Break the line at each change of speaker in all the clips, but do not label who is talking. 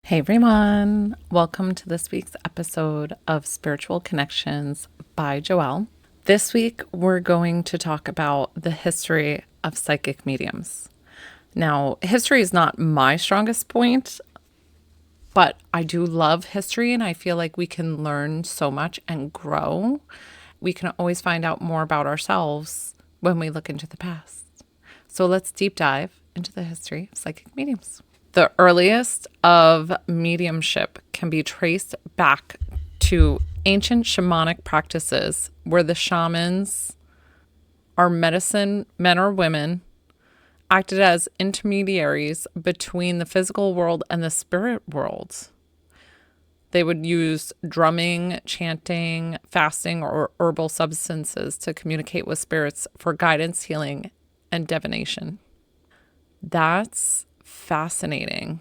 Hey everyone, welcome to this week's episode of Spiritual Connections by Joelle. This week we're going to talk about the history of psychic mediums. Now, history is not my strongest point, but I do love history and I feel like we can learn so much and grow. We can always find out more about ourselves when we look into the past. So let's deep dive into the history of psychic mediums. The earliest of mediumship can be traced back to ancient shamanic practices where the shamans, our medicine men or women, acted as intermediaries between the physical world and the spirit world. They would use drumming, chanting, fasting, or herbal substances to communicate with spirits for guidance, healing, and divination. That's fascinating.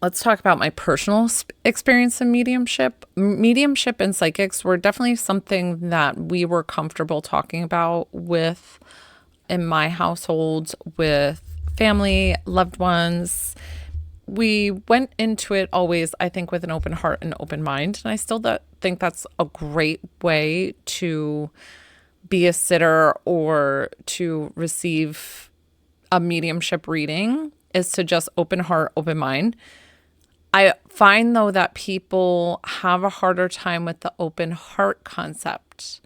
Let's talk about my personal experience in mediumship. Mediumship and psychics were definitely something that we were comfortable talking about with in my household, with family, loved ones. We went into it always, I think, with an open heart and open mind. And I still think that's a great way to be a sitter or to receive a mediumship reading, is to just open heart, open mind. I find, though, that people have a harder time with the open heart concept.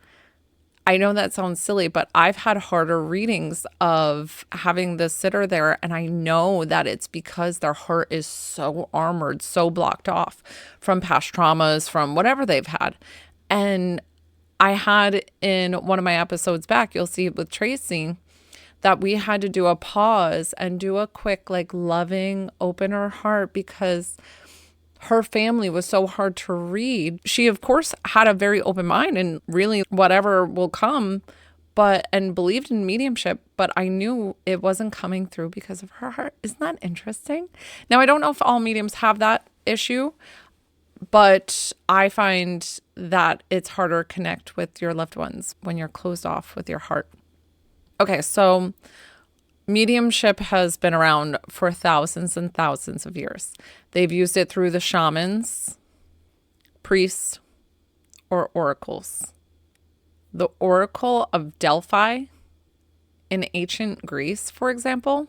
I know that sounds silly, but I've had harder readings of having the sitter there, and I know that it's because their heart is so armored, so blocked off from past traumas, from whatever they've had. And I had in one of my episodes back, you'll see with Tracy, that we had to do a pause and do a quick, loving, open her heart because her family was so hard to read. She, of course, had a very open mind and really whatever will come, and believed in mediumship, but I knew it wasn't coming through because of her heart. Isn't that interesting? Now, I don't know if all mediums have that issue, but I find that it's harder to connect with your loved ones when you're closed off with your heart. Okay, so mediumship has been around for thousands and thousands of years. They've used it through the shamans, priests, or oracles. The Oracle of Delphi in ancient Greece, for example,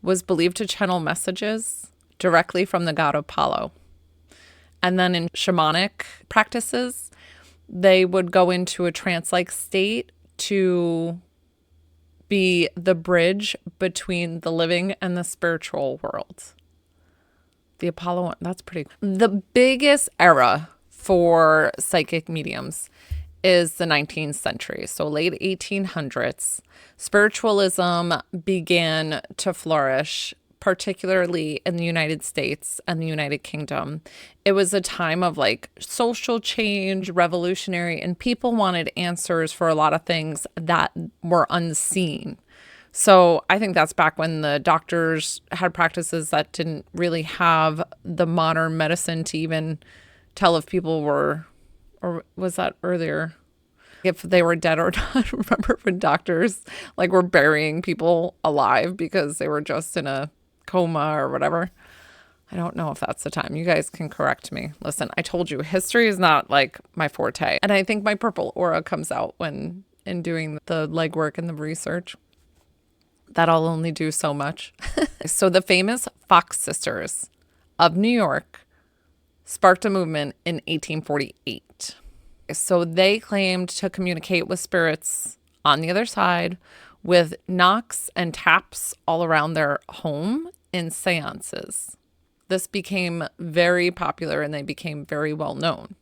was believed to channel messages directly from the god Apollo. And then in shamanic practices, they would go into a trance-like state to be the bridge between the living and the spiritual world. The Apollo one, that's pretty cool. The biggest era for psychic mediums is the 19th century. So late 1800s, spiritualism began to flourish, particularly in the United States and the United Kingdom. It was a time of social change, revolutionary, and people wanted answers for a lot of things that were unseen. So I think that's back when the doctors had practices that didn't really have the modern medicine to even tell if people were, or was that earlier, if they were dead or not. Remember when doctors were burying people alive because they were just in a coma or whatever. I don't know if that's the time. You guys can correct me. Listen, I told you, history is not my forte. And I think my purple aura comes out when in doing the legwork and the research. That'll only do so much. So the famous Fox sisters of New York sparked a movement in 1848. So they claimed to communicate with spirits on the other side with knocks and taps all around their home in seances. This became very popular and they became very well known.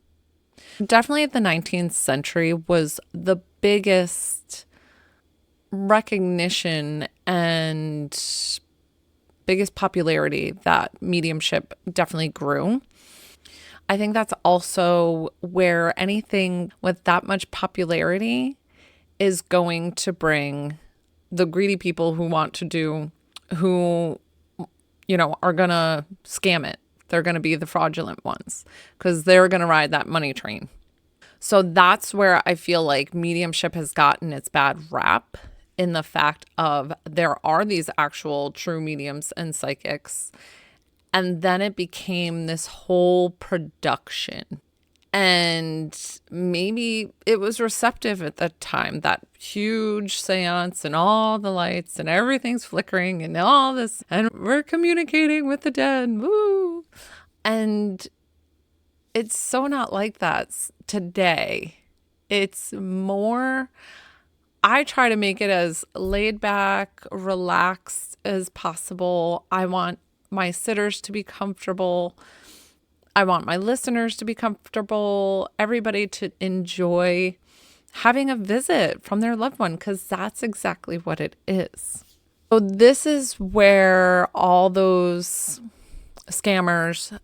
Definitely the 19th century was the biggest recognition and biggest popularity that mediumship definitely grew. I think that's also where anything with that much popularity is going to bring the greedy people who want to do, who, are going to scam it. They're going to be the fraudulent ones because they're going to ride that money train. So that's where I feel like mediumship has gotten its bad rap, in the fact of there are these actual true mediums and psychics, And then it became this whole production. And maybe it was receptive at that time, that huge seance and all the lights and everything's flickering and all this, and we're communicating with the dead. Woo! And it's so not like that today. It's more, I try to make it as laid back, relaxed as possible. I want my sitters to be comfortable. I want my listeners to be comfortable, everybody to enjoy having a visit from their loved one, because that's exactly what it is. So this is where all those scammers,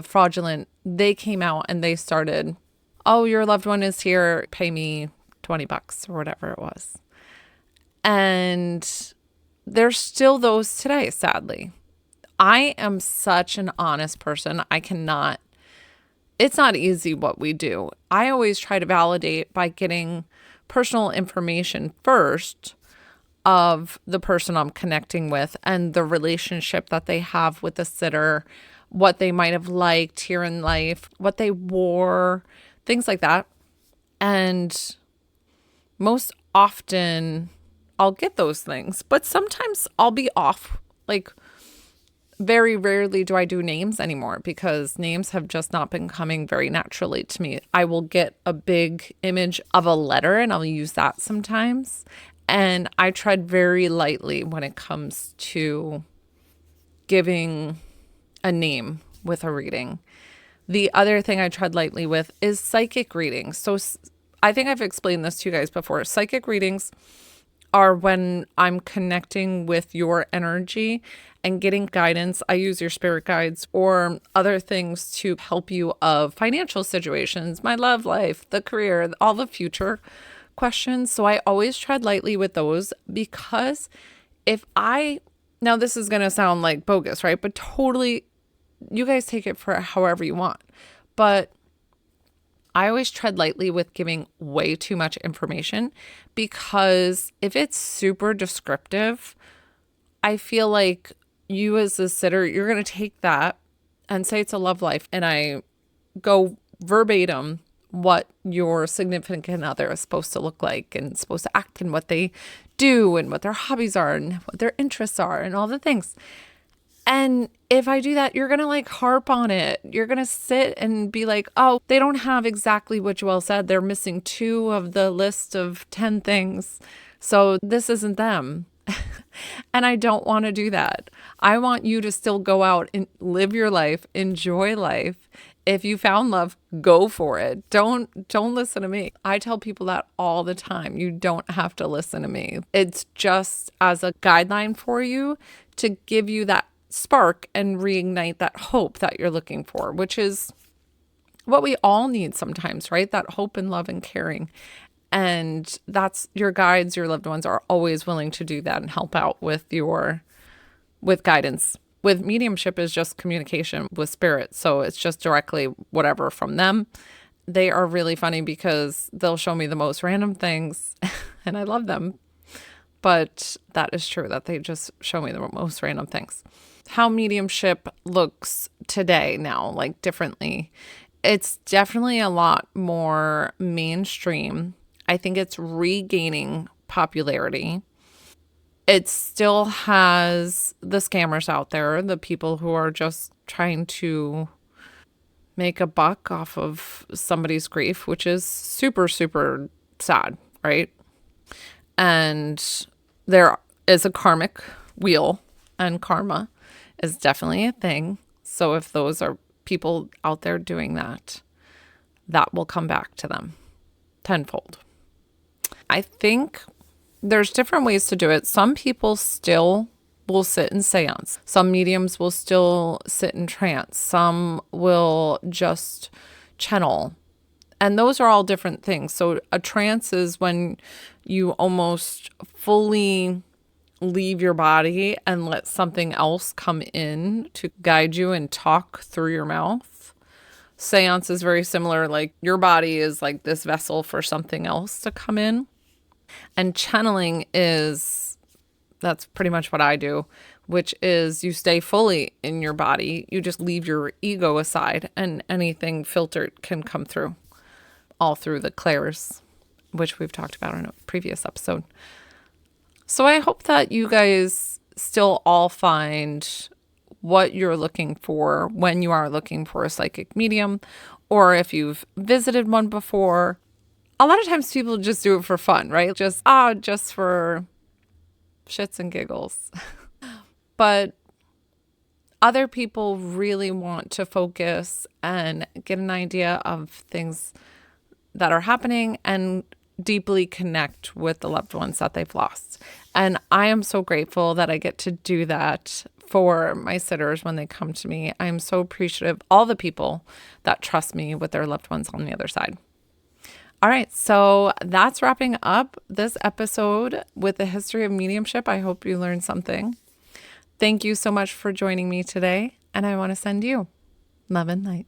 fraudulent, they came out and they started, oh, your loved one is here, pay me $20 or whatever it was. And there's still those today, sadly. I am such an honest person. It's not easy what we do. I always try to validate by getting personal information first of the person I'm connecting with and the relationship that they have with the sitter, what they might have liked here in life, what they wore, things like that. And most often I'll get those things, but sometimes I'll be off. Like, very rarely do I do names anymore because names have just not been coming very naturally to me. I will get a big image of a letter and I'll use that sometimes. And I tread very lightly when it comes to giving a name with a reading. The other thing I tread lightly with is psychic readings. So I think I've explained this to you guys before. Psychic readings are when I'm connecting with your energy and getting guidance. I use your spirit guides or other things to help you of financial situations, my love life, the career, all the future questions. So I always tread lightly with those because now this is going to sound like bogus, right? But totally, you guys take it for however you want. But I always tread lightly with giving way too much information because if it's super descriptive, I feel like you as a sitter, you're going to take that and say it's a love life. And I go verbatim what your significant other is supposed to look like and supposed to act and what they do and what their hobbies are and what their interests are and all the things. And if I do that, you're going to like harp on it. You're going to sit and be like, oh, they don't have exactly what Joelle said. They're missing 2 of the list of 10 things. So this isn't them. And I don't want to do that. I want you to still go out and live your life, enjoy life. If you found love, go for it. Don't listen to me. I tell people that all the time. You don't have to listen to me. It's just as a guideline for you to give you that spark and reignite that hope that you're looking for, which is what we all need sometimes, right? That hope and love and caring. And that's your guides, your loved ones are always willing to do that and help out with guidance. With mediumship is just communication with spirit. So it's just directly whatever from them. They are really funny because they'll show me the most random things and I love them. But that is true that they just show me the most random things. How mediumship looks today now, like differently. It's definitely a lot more mainstream. I think it's regaining popularity. It still has the scammers out there, the people who are just trying to make a buck off of somebody's grief, which is super, super sad, right? And there is a karmic wheel, and karma is definitely a thing. So if those are people out there doing that, that will come back to them tenfold. I think there's different ways to do it. Some people still will sit in seance. Some mediums will still sit in trance. Some will just channel. And those are all different things. So a trance is when you almost fully leave your body and let something else come in to guide you and talk through your mouth. Seance is very similar. Like your body is like this vessel for something else to come in. And channeling that's pretty much what I do, which is you stay fully in your body. You just leave your ego aside, and anything filtered can come through, all through the clairs, which we've talked about in a previous episode. So I hope that you guys still all find what you're looking for when you are looking for a psychic medium, or if you've visited one before. A lot of times people just do it for fun, right? Just for shits and giggles. But other people really want to focus and get an idea of things that are happening and deeply connect with the loved ones that they've lost. And I am so grateful that I get to do that for my sitters when they come to me. I'm so appreciative of all the people that trust me with their loved ones on the other side. All right, so that's wrapping up this episode with the history of mediumship. I hope you learned something. Thank you so much for joining me today, and I want to send you love and light.